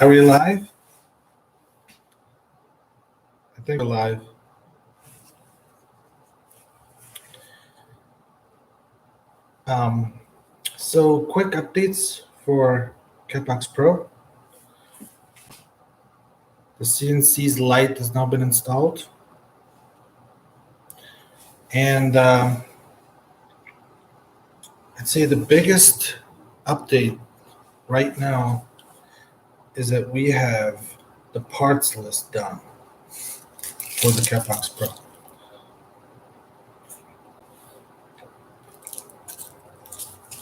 Are we live? I think we're live. Um, so quick updates for CatBox Pro. The CNC's light has now been installed. And I'd say the biggest update right now is that we have the parts list done for the CatBox Pro.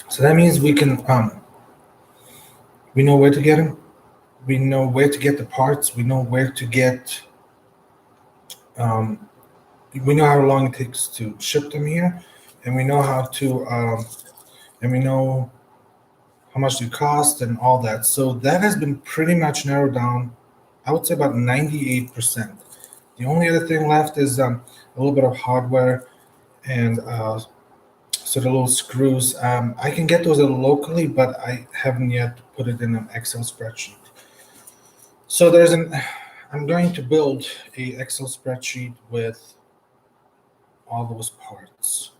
So that means we can, we know where to get them. We know where to get the parts. We know where to get, we know how long it takes to ship them here. And we know how to, and we know how much they cost and all that. So that has been pretty much narrowed down. I would say about 98%. The only other thing left is a little bit of hardware and so the little screws. I can get those locally, but I haven't yet put it in an Excel spreadsheet. So I'm going to build a Excel spreadsheet with all those parts,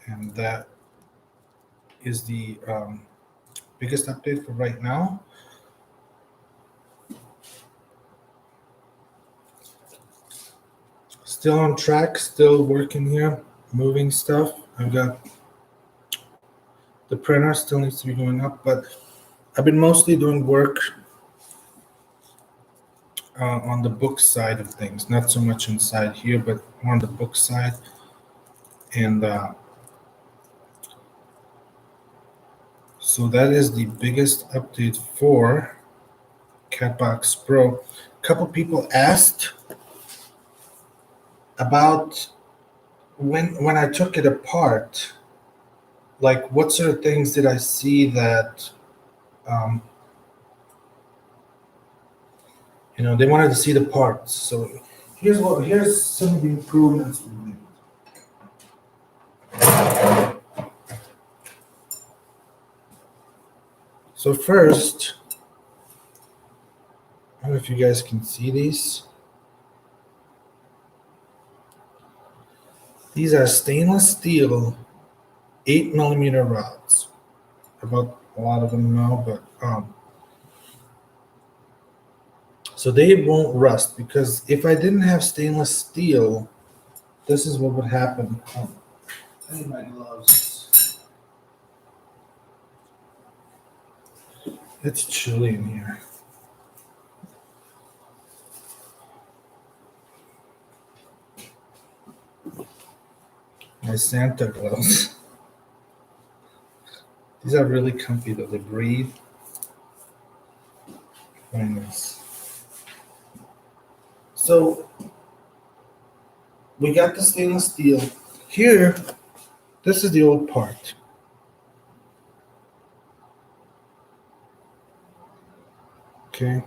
and that is the biggest update for right now. Still on track, still working here, moving stuff. I've got the printer still needs to be going up, but I've been mostly doing work on the book side of things, not so much inside here, but on the book side. And so that is the biggest update for CatBox Pro. A couple people asked about when I took it apart, like what sort of things did I see that they wanted to see the parts. So here's some of the improvements we made. So first, I don't know if you guys can see these. These are stainless steel 8mm rods. About a lot of them now, but so they won't rust, because if I didn't have stainless steel, this is what would happen. I need my gloves. It's chilly in here. My Santa gloves. These are really comfy though. They breathe. Very nice. So we got the stainless steel. Here, this is the old part. Okay.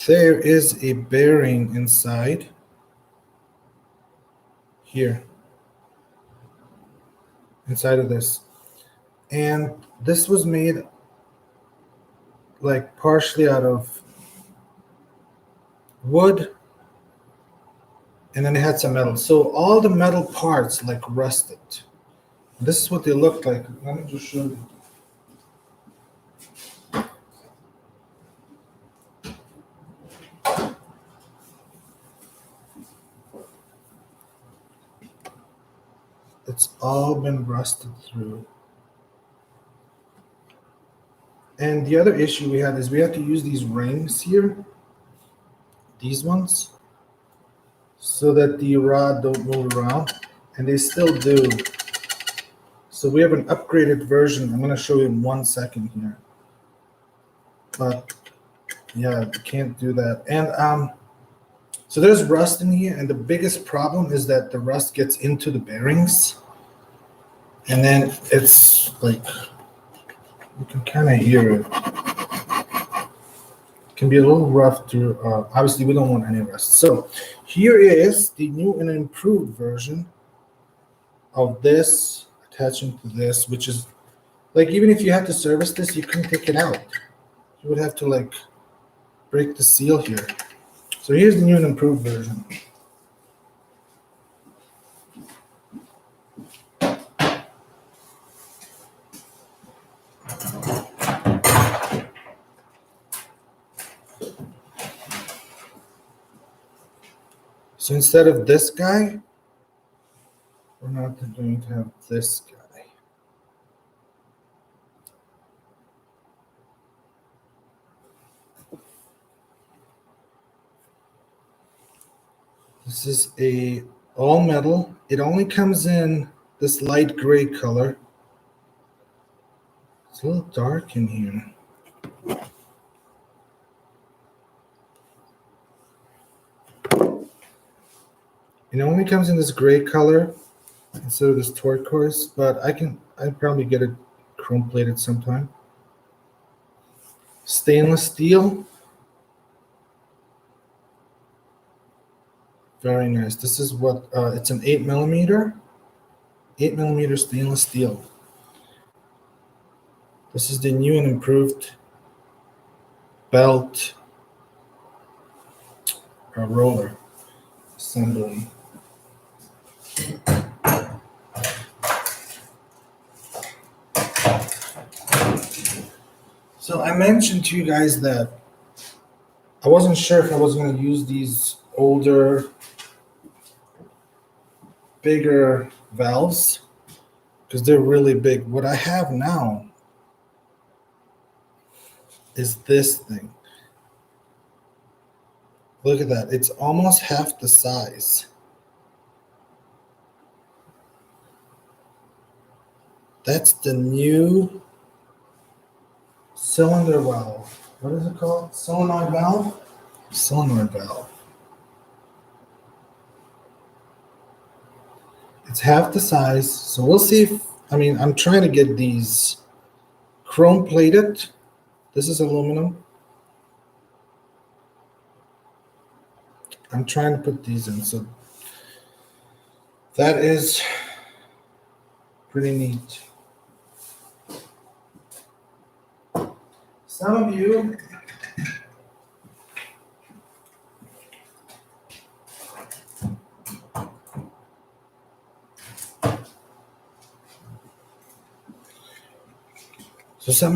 There is a bearing inside here. Inside of this. And this was made like partially out of wood, and then it had some metal. So all the metal parts like rusted. This is what they looked like. Let me just show you. It's all been rusted through. And the other issue we had is we had to use these rings here, these ones, so that the rod don't move around, and they still do. So we have an upgraded version. I'm going to show you in 1 second here. But yeah, you can't do that. And so there's rust in here, and the biggest problem is that the rust gets into the bearings, and then it's like, you can kind of hear it. It can be a little rough to, obviously we don't want any rust. So here is the new and improved version of this, attaching to this, which is like, even if you have to service this, you can take it out. you would have to like break the seal here. So here's the new and improved version. So instead of this guy, we're not going to have this guy. This is a all metal. It only comes in this light gray color. It's a little dark in here. It only comes in this gray color instead of this turquoise, but I'd probably get it chrome plated sometime. Stainless steel. Very nice. This is what it's an 8mm stainless steel. This is the new and improved belt roller assembly. So I mentioned to you guys that I wasn't sure if I was going to use these older, bigger valves because they're really big. What I have now is this thing. Look at that. It's almost half the size. That's the new cylinder valve. What is it called? Solenoid valve? Solenoid valve. It's half the size. So we'll see if, I'm trying to get these chrome plated. This is aluminum. I'm trying to put these in. So that is pretty neat. Some of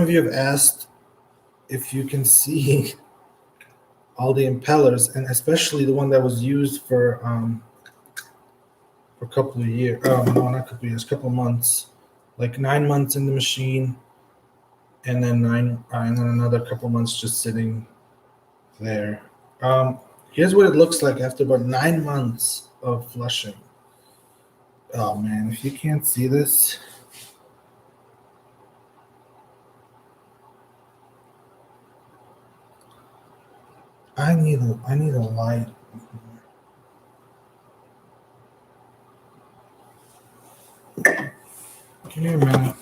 you have asked if you can see all the impellers, and especially the one that was used for a couple of years. No, not a couple of years, couple of months, like 9 months in the machine, and then another couple of months just sitting there. Here's what it looks like after about 9 months of flushing. Oh man, if you can't see this. I need a light. Give me a minute.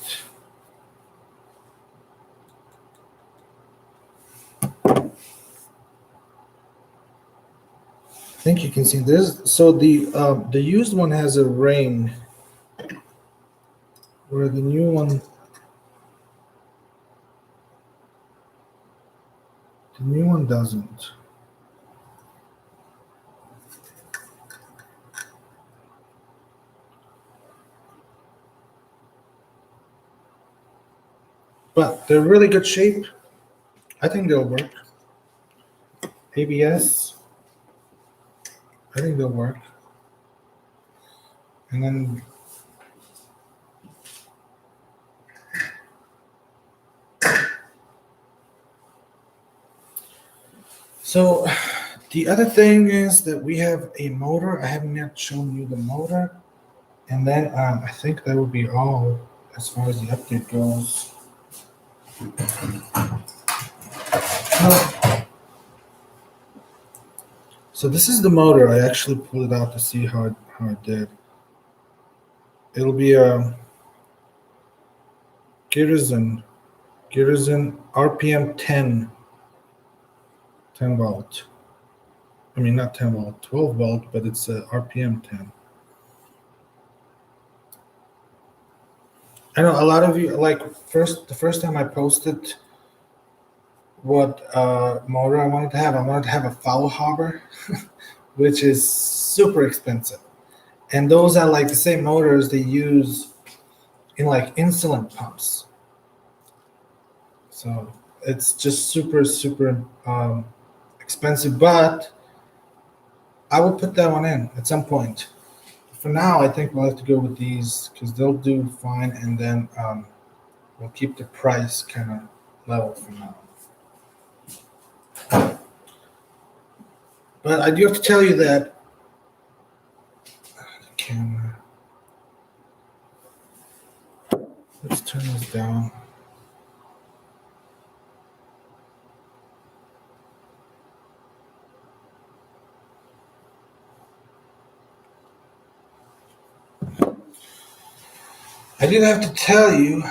I think you can see this. So the used one has a ring, where the new one doesn't. But they're really good shape. I think they'll work. ABS. I think they'll work. And then so the other thing is that we have a motor. I haven't yet shown you the motor. And then I think that would be all as far as the update goes. So this is the motor. I actually pulled it out to see how it did. It'll be a Giruzen RPM 10 volt. Not 10 volt, 12 volt, but it's a RPM 10. I know a lot of you, like, the first time I posted what motor I wanted to have. I wanted to have a foul harbor, which is super expensive. And those are like the same motors they use in like insulin pumps. So it's just super expensive, but I will put that one in at some point. For now, I think we'll have to go with these because they'll do fine, and then we'll keep the price kind of level for now. But I do have to tell you that the camera. Let's turn this down. I did have to tell you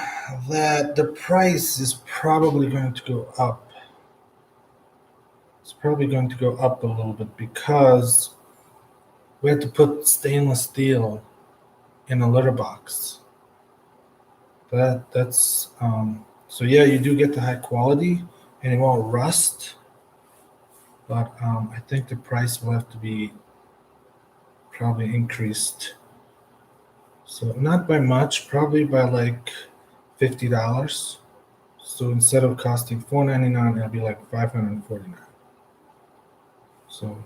that the price is probably going to go up. It's probably going to go up a little bit because we had to put stainless steel in a litter box. That's so yeah, you do get the high quality and it won't rust, but I think the price will have to be probably increased. So not by much, probably by like $50. So instead of costing $4.99, it'll be like $549. So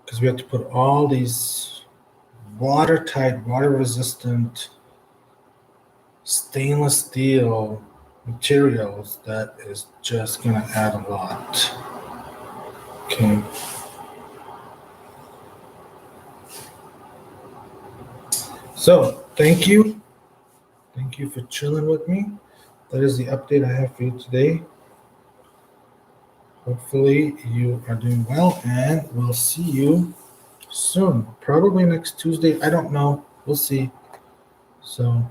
because we have to put all these watertight, water-resistant stainless steel materials, that is just gonna add a lot. Okay. So thank you. Thank you for chilling with me. That is the update I have for you today. Hopefully you are doing well, and we'll see you soon. Probably next Tuesday. I don't know. We'll see. So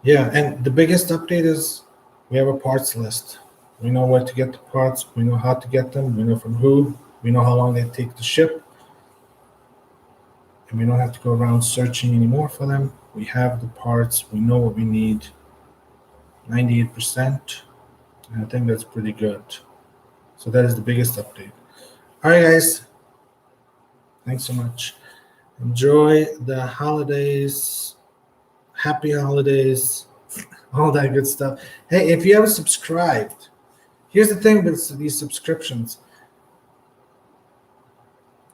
yeah, and the biggest update is we have a parts list. We know where to get the parts. We know how to get them. We know from who. We know how long they take to ship. And we don't have to go around searching anymore for them. We have the parts. We know what we need. 98%. And I think that's pretty good. So that is the biggest update. All right, guys. Thanks so much. Enjoy the holidays. Happy holidays. All that good stuff. Hey, if you haven't subscribed, here's the thing with these subscriptions.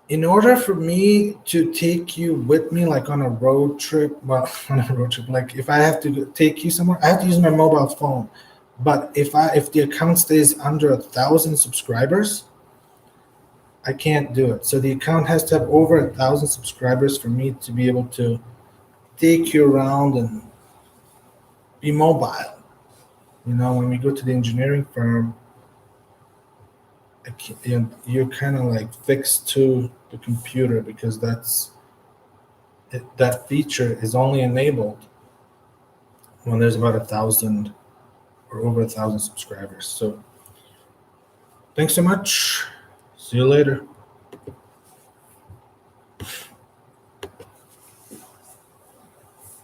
In order for me to take you with me, like on a road trip, well, on a road trip, like if I have to take you somewhere, I have to use my mobile phone. But if the account stays under 1,000 subscribers, I can't do it. So the account has to have over 1,000 subscribers for me to be able to take you around and be mobile. You know, when we go to the engineering firm, you're kind of like fixed to the computer because that feature is only enabled when there's about 1,000 or over 1,000 subscribers. So thanks so much. See you later.